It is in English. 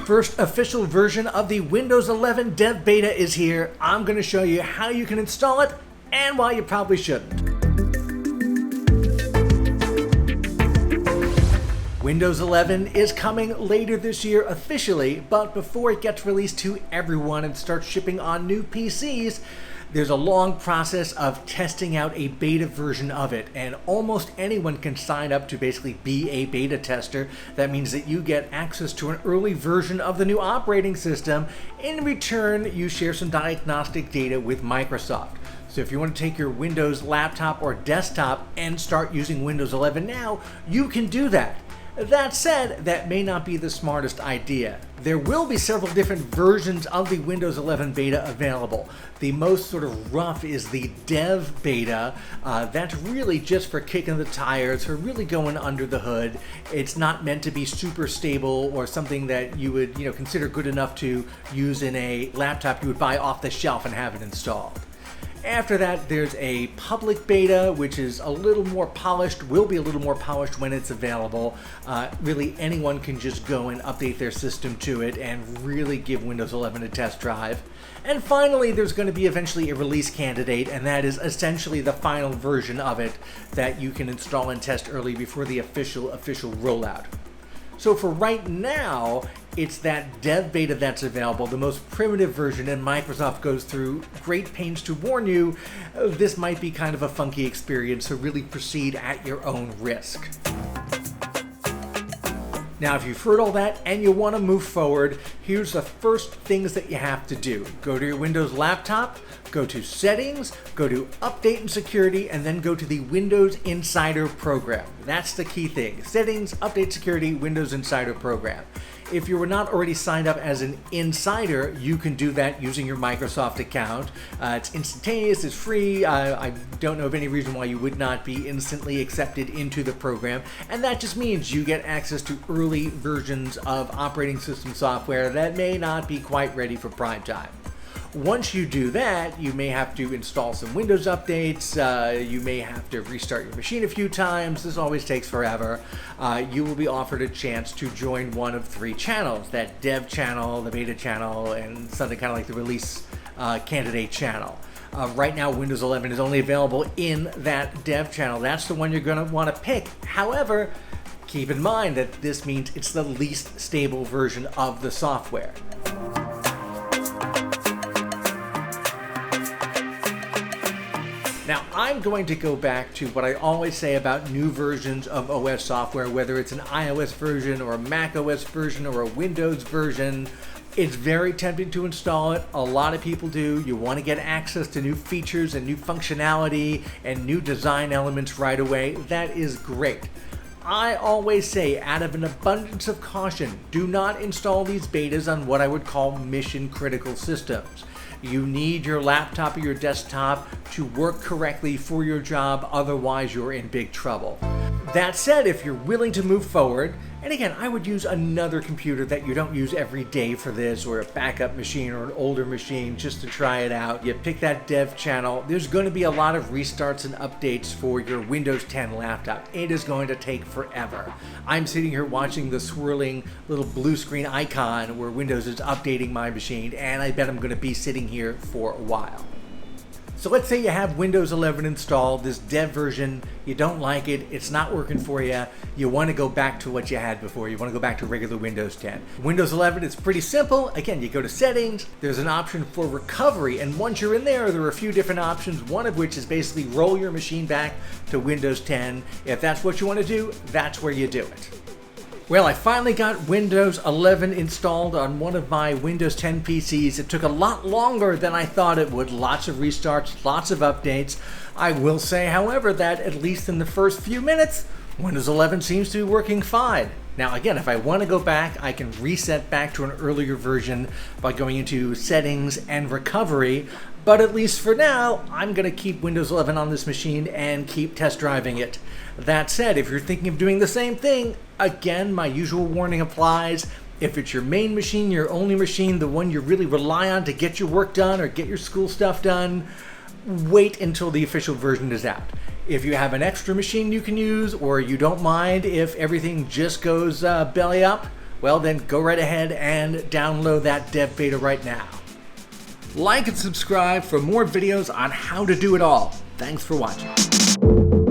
first official version of the Windows 11 Dev Beta is here. I'm going to show you how you can install it and why you probably shouldn't. Windows 11 is coming later this year officially, but before it gets released to everyone and starts shipping on new PCs, there's a long process of testing out a beta version of it, and almost anyone can sign up to basically be a beta tester. That means that you get access to an early version of the new operating system. In return, you share some diagnostic data with Microsoft. So if you want to take your Windows laptop or desktop and start using Windows 11 now, you can do that. That said, that may not be the smartest idea. There will be several different versions of the Windows 11 beta available. The most sort of rough is the Dev Beta. That's really just for kicking the tires, for really going under the hood. It's not meant to be super stable or something that you would, consider good enough to use in a laptop you would buy off the shelf and have it installed. After that, there's a public beta, which is a little more polished, will be a little more polished when it's available. Really, anyone can just go and update their system to it and really give Windows 11 a test drive. And finally, there's going to be eventually a release candidate, and that is essentially the final version of it that you can install and test early before the official rollout. So for right now, it's that Dev Beta that's available, the most primitive version, and Microsoft goes through great pains to warn you this might be kind of a funky experience, so really proceed at your own risk. Now, if you've heard all that and you want to move forward, here's the first things that you have to do. Go to your Windows laptop, go to Settings, go to Update and Security, and then go to the Windows Insider program. That's the key thing. Settings, Update Security, Windows Insider program. If you were not already signed up as an insider, you can do that using your Microsoft account. It's instantaneous, it's free. I don't know of any reason why you would not be instantly accepted into the program. And that just means you get access to early versions of operating system software that may not be quite ready for prime time. Once you do that, you may have to install some Windows updates, you may have to restart your machine a few times. This always takes forever. You will be offered a chance to join one of three channels, that Dev channel, the Beta channel, and something kind of like the Release Candidate channel. Right now, Windows 11 is only available in that Dev channel. That's the one you're going to want to pick. However, keep in mind that this means it's the least stable version of the software. Now, I'm going to go back to what I always say about new versions of OS software, whether it's an iOS version or a Mac OS version or a Windows version. It's very tempting to install it. A lot of people do. You want to get access to new features and new functionality and new design elements right away. That is great. I always say, out of an abundance of caution, do not install these betas on what I would call mission-critical systems. You need your laptop or your desktop to work correctly for your job, otherwise you're in big trouble. That said, if you're willing to move forward, and again, I would use another computer that you don't use every day for this, or a backup machine or an older machine just to try it out. You pick that Dev channel. There's going to be a lot of restarts and updates for your Windows 10 laptop. It is going to take forever. I'm sitting here watching the swirling little blue screen icon where Windows is updating my machine, and I bet I'm going to be sitting here for a while. So let's say you have Windows 11 installed, this Dev version, you don't like it, it's not working for you, you want to go back to what you had before, you want to go back to regular Windows 10. Windows 11 is pretty simple. Again, you go to Settings, there's an option for recovery, and once you're in there are a few different options, one of which is basically roll your machine back to Windows 10. If that's what you want to do, that's where you do it. Well, I finally got Windows 11 installed on one of my Windows 10 PCs. It took a lot longer than I thought it would. Lots of restarts, lots of updates. I will say, however, that at least in the first few minutes, Windows 11 seems to be working fine. Now, again, if I want to go back, I can reset back to an earlier version by going into Settings and Recovery. But at least for now, I'm going to keep Windows 11 on this machine and keep test driving it. That said, if you're thinking of doing the same thing, again, my usual warning applies. If it's your main machine, your only machine, the one you really rely on to get your work done or get your school stuff done, wait until the official version is out. If you have an extra machine you can use, or you don't mind if everything just goes belly up, well then go right ahead and download that dev beta right now. Like and subscribe for more videos on how to do it all. Thanks for watching.